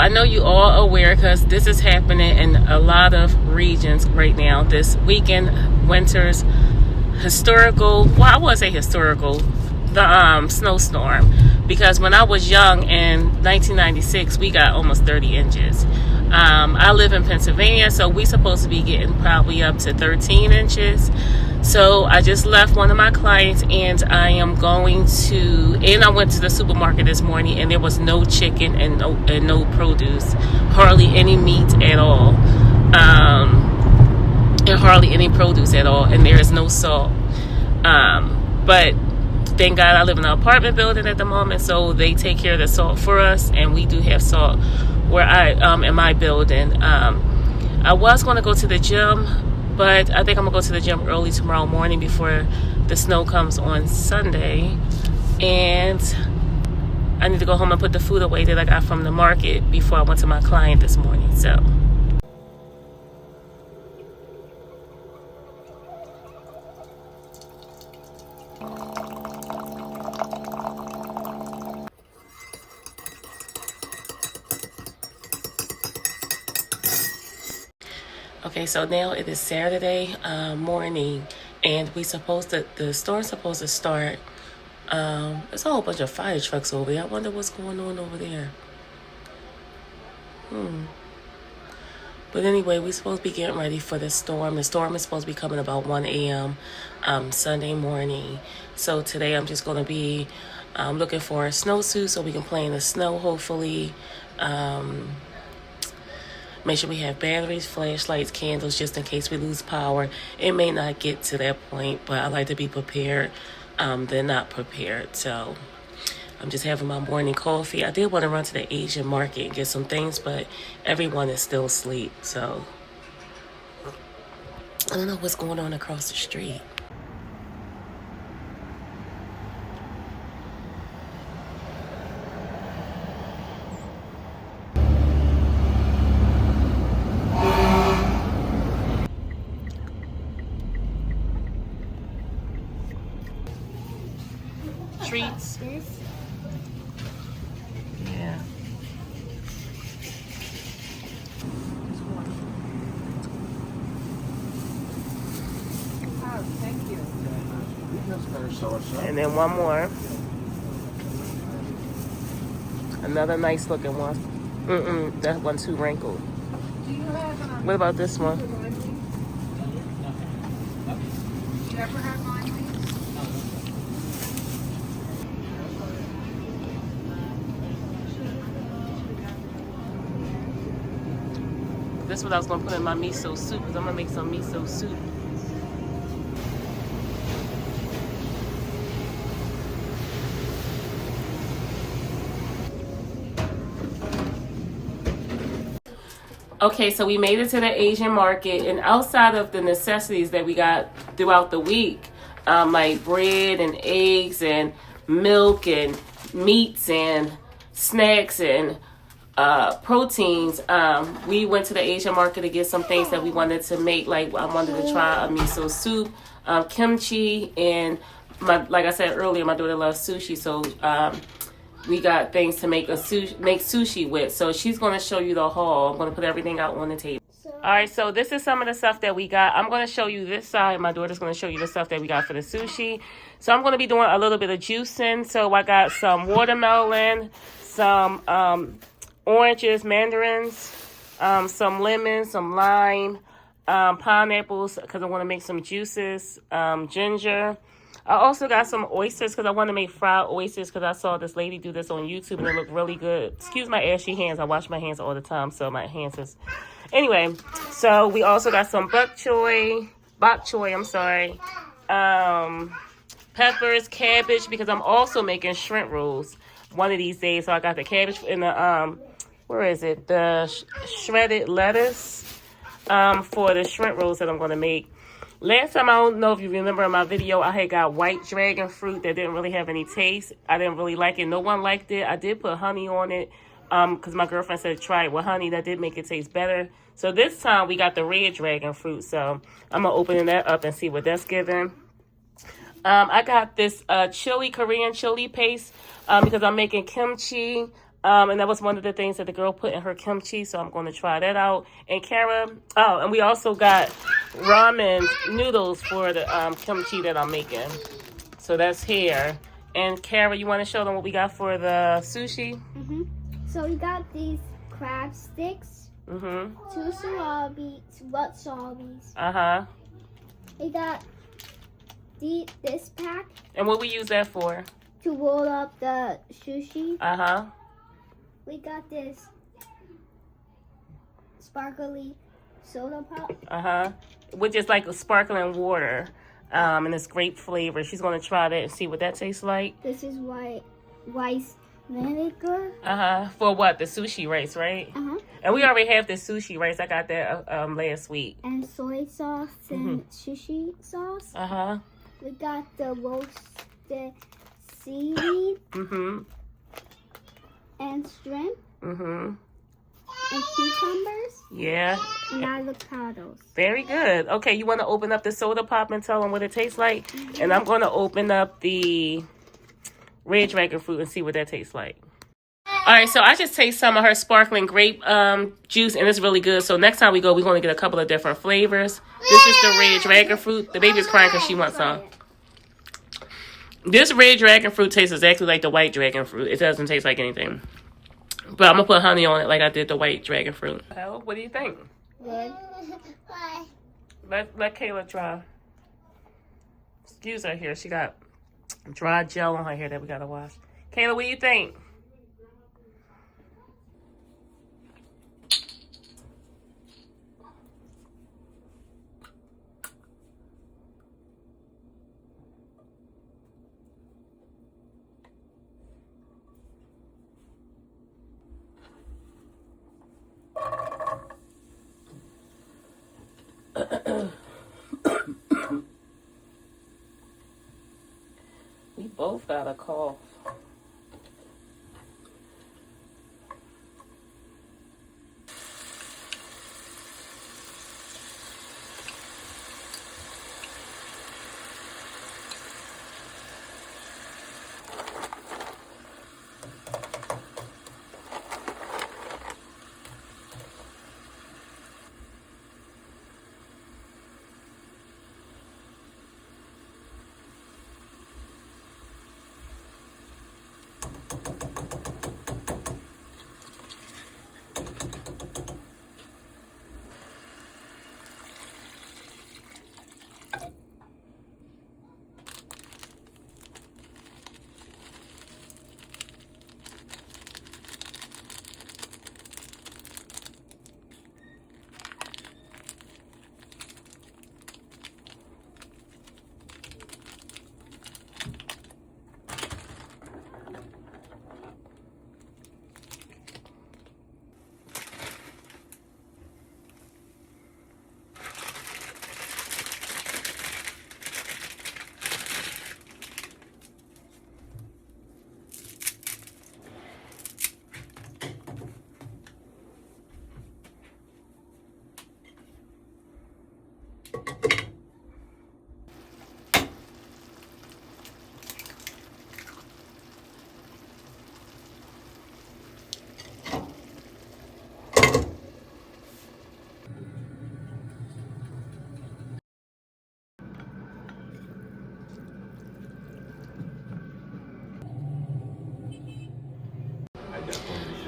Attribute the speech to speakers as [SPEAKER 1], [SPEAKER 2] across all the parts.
[SPEAKER 1] I know you all are aware because this is happening in a lot of regions right now. This weekend, winter's historical, well, I wouldn't say historical, the snowstorm. Because when I was young in 1996, we got almost 30 inches. I live in Pennsylvania, so we supposed to be getting probably up to 13 inches. So I just left one of my clients, and I am going to, and I went to the supermarket this morning, and there was no chicken and no produce, hardly any meat at all, and hardly any produce at all, and there is no salt. But thank God I live in an apartment building at the moment, so they take care of the salt for us, and we do have salt where in my building. I was going to go to the gym, but I think I'm going to go to the gym early tomorrow morning before the snow comes on Sunday. And I need to go home and put the food away that I got from the market before I went to my client this morning. So okay, so now it is Saturday morning, and the storm's supposed to start. There's a whole bunch of fire trucks over there. I wonder what's going on over there. But anyway, we're supposed to be getting ready for the storm. The storm is supposed to be coming about 1 a.m. Sunday morning. So today I'm just going to be looking for a snowsuit so we can play in the snow, hopefully. Make sure we have batteries, flashlights, candles, just in case we lose power. It may not get to that point, but I like to be prepared than not prepared. So I'm just having my morning coffee. I did want to run to the Asian market and get some things, but everyone is still asleep. So I don't know what's going on across the street. Treats. Yeah.
[SPEAKER 2] Oh, thank you.
[SPEAKER 1] And then one more. Another nice looking one. That one's too wrinkled.
[SPEAKER 2] Do you have
[SPEAKER 1] What about this one?
[SPEAKER 2] lime leaves? Do you ever have lime leaves?
[SPEAKER 1] This is what I was going to put in my miso soup, because I'm going to make some miso soup. Okay, so we made it to the Asian market, and outside of the necessities that we got throughout the week, like bread and eggs and milk and meats and snacks and proteins, we went to the Asian market to get some things that we wanted to make. Like I wanted to try a miso soup, kimchi, and like I said earlier, my daughter loves sushi, so we got things to make sushi with. So she's going to show you the haul. I'm going to put everything out on the table. All right, so this is some of the stuff that we got. I'm going to show you this side. My daughter's going to show you the stuff that we got for the sushi. So I'm going to be doing a little bit of juicing. So I got some watermelon, some oranges, mandarins, some lemons, some lime, pineapples, because I want to make some juices, ginger. I also got some oysters because I want to make fried oysters, because I saw this lady do this on YouTube and it looked really good. Excuse my ashy hands. I wash my hands all the time, so my hands is... Anyway, so we also got some bok choy, peppers, cabbage, because I'm also making shrimp rolls one of these days. So I got the cabbage in the, the shredded lettuce for the shrimp rolls that I'm going to make. Last time, I don't know if you remember in my video, I had got white dragon fruit that didn't really have any taste. I didn't really like it. No one liked it. I did put honey on it because my girlfriend said try it with honey. That did make it taste better. So this time we got the red dragon fruit. So I'm going to open that up and see what that's giving. I got this Korean chili paste because I'm making kimchi. And that was one of the things that the girl put in her kimchi, so I'm going to try that out. And Kara, and we also got ramen noodles for the kimchi that I'm making. So that's here. And Kara, you want to show them what we got for the sushi?
[SPEAKER 3] So we got these crab sticks, two wasabi. We got this pack.
[SPEAKER 1] And what we use that for?
[SPEAKER 3] To roll up the sushi. We got this sparkly soda pop.
[SPEAKER 1] Which is like a sparkling water. And it's grape flavor. She's going to try that and see what that tastes like.
[SPEAKER 3] This is rice vinegar.
[SPEAKER 1] For what? The sushi rice, right? And we already have the sushi rice. I got that last week.
[SPEAKER 3] And soy sauce and sushi sauce. We got the roasted seaweed. And shrimp. And cucumbers.
[SPEAKER 1] Yeah.
[SPEAKER 3] And avocados.
[SPEAKER 1] Very good. Okay, you want to open up the soda pop and tell them what it tastes like? And I'm going to open up the red dragon fruit and see what that tastes like. All right, so I just taste some of her sparkling grape juice, and it's really good. So next time we go, we're going to get a couple of different flavors. This is the red dragon fruit. The baby's crying because she wants some. This red dragon fruit tastes exactly like the white dragon fruit. It doesn't taste like anything. But I'm going to put honey on it like I did the white dragon fruit. Well, what do you think?
[SPEAKER 3] Good.
[SPEAKER 1] Let Kayla try. Excuse her here. She got dry gel on her hair that we got to wash. Kayla, what do you think? We both got a cough.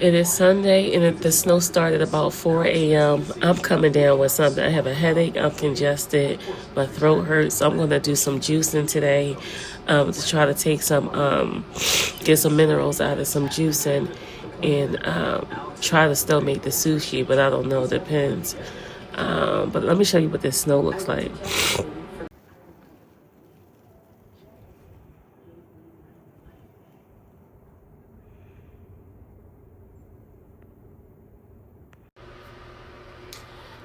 [SPEAKER 1] It is Sunday, and the snow started about 4 a.m. I'm coming down with something. I have a headache. I'm congested. My throat hurts. So I'm going to do some juicing today to try to take some, get some minerals out of some juicing and try to still make the sushi, but I don't know. It depends. But let me show you what this snow looks like.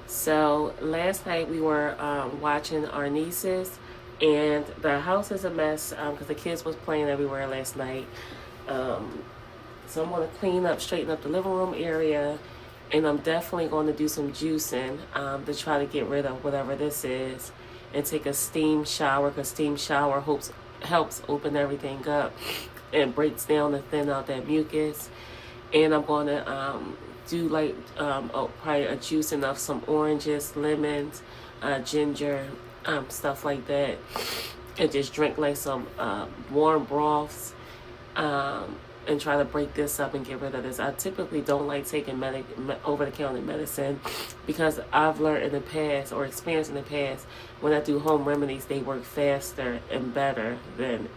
[SPEAKER 1] So last night we were watching our nieces, and the house is a mess because the kids was playing everywhere last night. So I'm going to clean up, straighten up the living room area, and I'm definitely going to do some juicing to try to get rid of whatever this is and take a steam shower, because steam shower helps open everything up and breaks down and thin out that mucus. And I'm going to do like probably a juicing of some oranges, lemons, ginger, stuff like that, and just drink like some warm broths, and try to break this up and get rid of this. I typically don't like taking over-the-counter medicine because I've learned in the past or experienced in the past when I do home remedies, they work faster and better than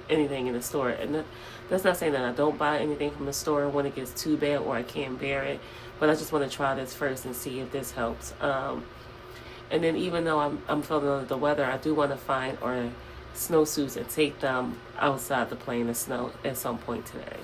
[SPEAKER 1] anything in the store. And that's not saying that I don't buy anything from the store when it gets too bad or I can't bear it, but I just want to try this first and see if this helps. And then even though I'm feeling under the weather, I do want to find or snowsuits and take them outside to play in the snow at some point today.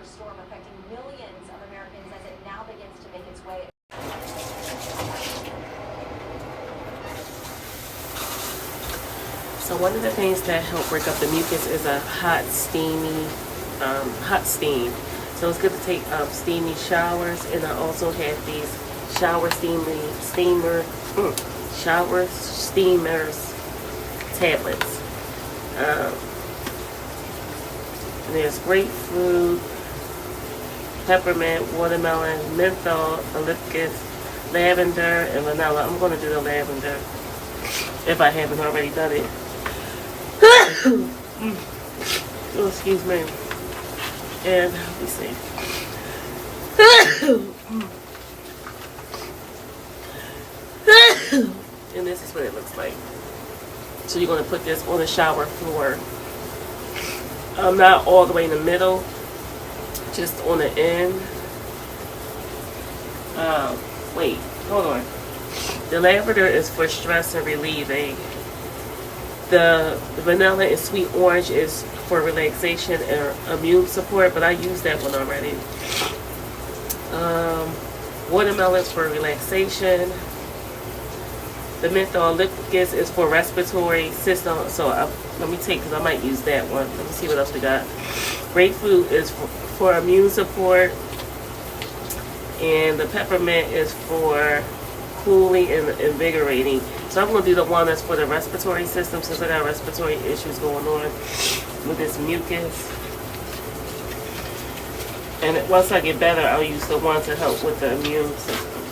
[SPEAKER 4] Storm affecting millions of Americans as it now begins to make its way.
[SPEAKER 1] So one of the things that help break up the mucus is a hot steam. So it's good to take steamy showers, and I also have these shower steamers tablets. And there's grapefruit, peppermint, watermelon, menthol, eucalyptus, lavender, and vanilla. I'm going to do the lavender if I haven't already done it. Oh, excuse me. And let me see. And this is what it looks like. So you're going to put this on the shower floor. Not all the way in the middle, just on the end. Wait, hold on. The lavender is for stress and relieving. The vanilla and sweet orange is for relaxation and immune support, but I used that one already. Watermelon is for relaxation. The menthol eucalyptus is for respiratory system. So let me take, because I might use that one. Let me see what else we got. Grapefruit is for immune support. And the peppermint is for cooling and invigorating. So I'm going to do the one that's for the respiratory system, since I got respiratory issues going on with this mucus. And once I get better, I'll use the one to help with the immune system.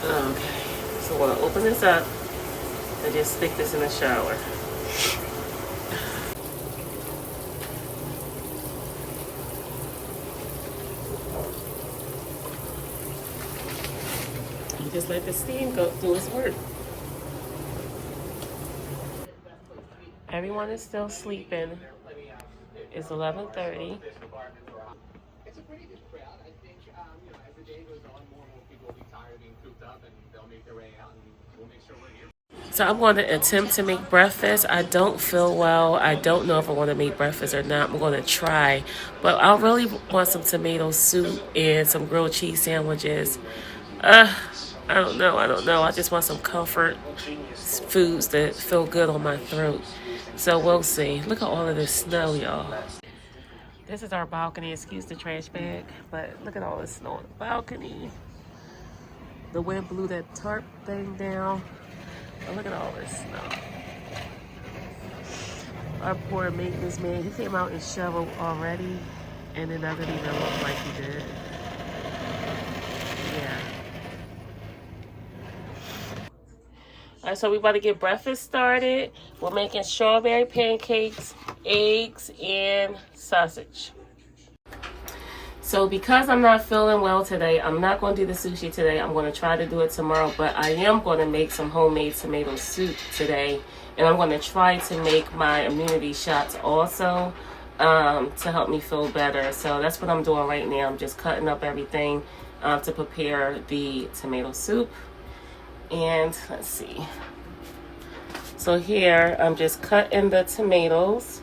[SPEAKER 1] Okay, so I'm going to open this up. and just stick this in the shower. You just let the steam go do its work. Everyone is still sleeping. It's 11:30.
[SPEAKER 5] It's a pretty good crowd. I think, as the day goes on, more and more people will be tired of being cooped up, and they'll make their way out, and we'll make sure we're here.
[SPEAKER 1] So I'm going to attempt to make breakfast. I don't feel well. I don't know if I want to make breakfast or not. I'm going to try. But I really want some tomato soup and some grilled cheese sandwiches. I don't know. I just want some comfort foods that feel good on my throat. So we'll see. Look at all of this snow, y'all. This is our balcony. Excuse the trash bag, but look at all this snow on the balcony. The wind blew that tarp thing down. Oh, look at all this snow. Our poor maintenance man, he came out and shoveled already, and it doesn't even look like he did. Yeah. Alright, so we about to get breakfast started. We're making strawberry pancakes, eggs, and sausage. So because I'm not feeling well today, I'm not going to do the sushi today. I'm going to try to do it tomorrow, but I am going to make some homemade tomato soup today. And I'm going to try to make my immunity shots also to help me feel better. So that's what I'm doing right now. I'm just cutting up everything to prepare the tomato soup. And let's see. So here I'm just cutting the tomatoes.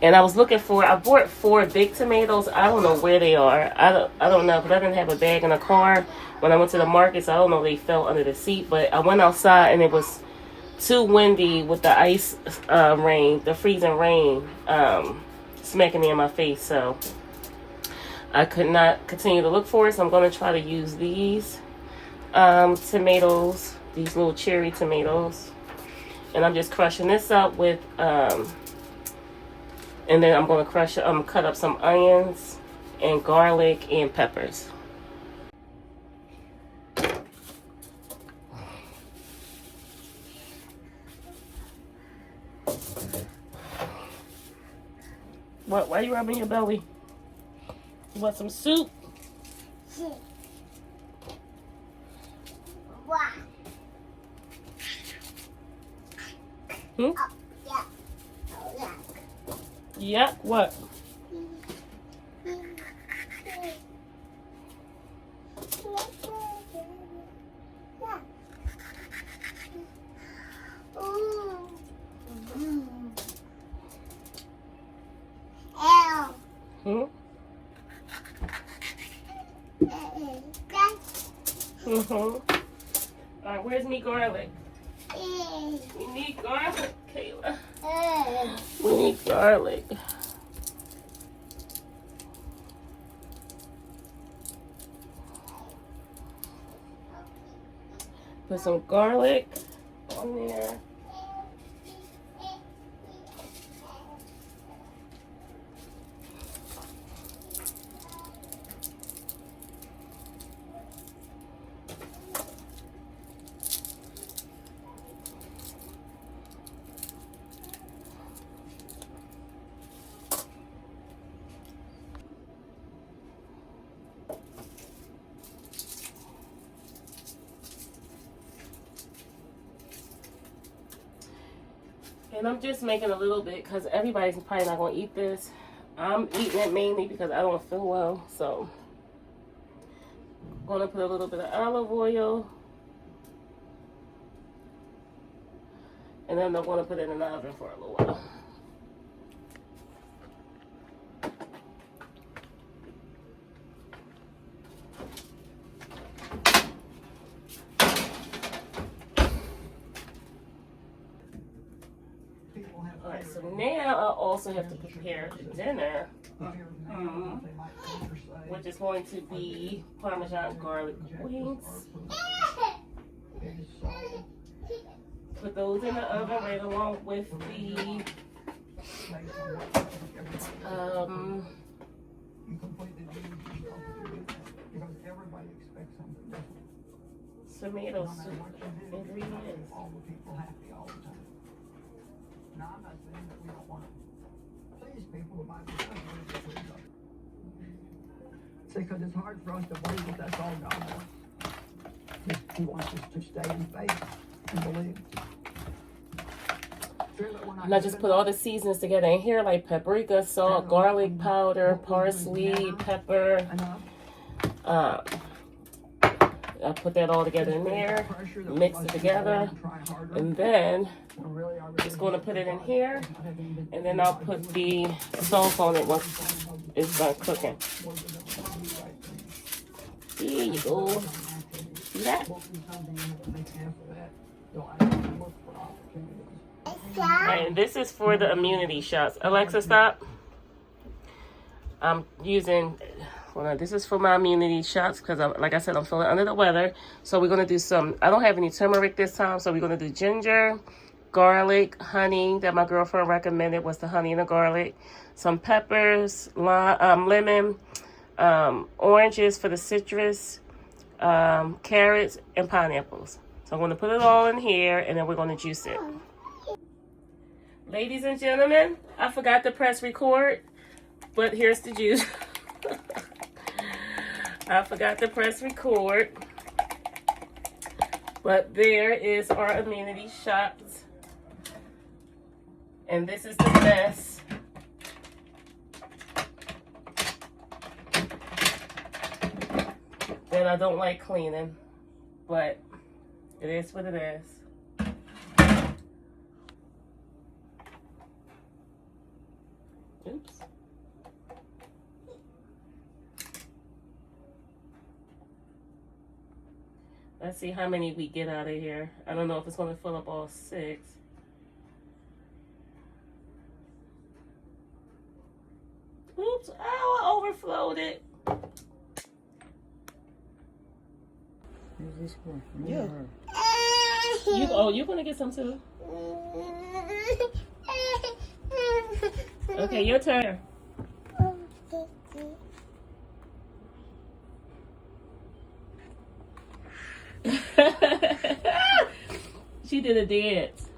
[SPEAKER 1] And I was looking for, I bought 4 big tomatoes. I don't know where they are. I don't know, because I didn't have a bag in the car when I went to the market, so I don't know if they fell under the seat. But I went outside and it was too windy with the ice rain, the freezing rain smacking me in my face. So I could not continue to look for it. So I'm going to try to use these tomatoes, these little cherry tomatoes. And I'm just crushing this up with... and then I'm going to cut up some onions and garlic and peppers. What? Why are you rubbing your belly? You want some soup? Hmm? Yuck, what? Hmm? Alright, where's me garlic? We need garlic, Kayla. We need garlic. Put some garlic on there. And I'm just making a little bit because everybody's probably not going to eat this. I'm eating it mainly because I don't feel well. So I'm going to put a little bit of olive oil. And then I'm going to put it in the oven for a little while. Alright, so now I also have to prepare dinner, which is going to be Parmesan garlic wings. Put those in the oven right along with the tomato soup ingredients.
[SPEAKER 6] All the people happy all the time. Now, I'm not saying that we don't want to please people who might be frustrated to please others. Because it's hard for us to believe that that's all God wants. He wants us to stay in faith and believe.
[SPEAKER 1] And I just put all the seasonings together in here, like paprika, salt, garlic powder, parsley, pepper. I put that all together in there, mix it together, and then just going to put it in here, and then I'll put the salt on it once it's done cooking. There you go. See that? And this is for the immunity shots. Alexa, stop. I'm using, hold on, this is for my immunity shots because, like I said, I'm feeling under the weather. So we're going to do some, I don't have any turmeric this time, so we're going to do ginger, garlic, honey that my girlfriend recommended was the honey and the garlic, some peppers, lemon, oranges for the citrus, carrots, and pineapples. So I'm going to put it all in here, and then we're going to juice it. Ladies and gentlemen, I forgot to press record, but here's the juice. I forgot to press record, but there is our immunity shots. And this is the mess. That I don't like cleaning, but it is what it is. Oops. Let's see how many we get out of here. I don't know if it's going to fill up all 6. Oops. Oh, I overflowed it. Yeah. You're going to get some too? Okay, your turn. She did a dance.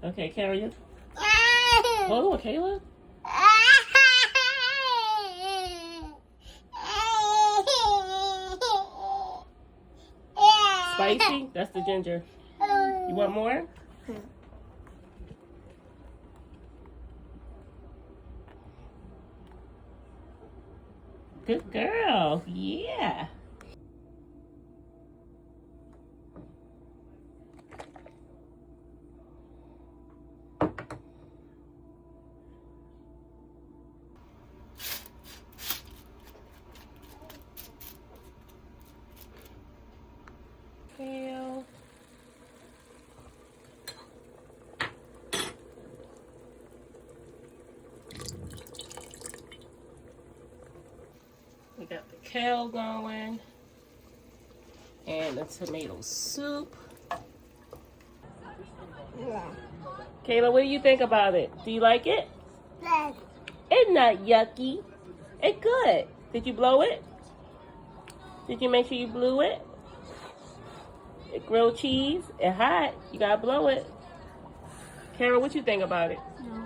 [SPEAKER 1] Okay, carry it. Hold on, Kayla. Spicy? That's the ginger. You want more? Good girl. Yeah. Kale. We got the kale going and the tomato soup. Kayla, what do you think about it? Do you like it?
[SPEAKER 3] Yes.
[SPEAKER 1] It's not yucky. It's good. Did you blow it? Did you make sure you blew it? It grilled cheese. It's hot. You gotta blow it. Kara, what you think about it?
[SPEAKER 3] No.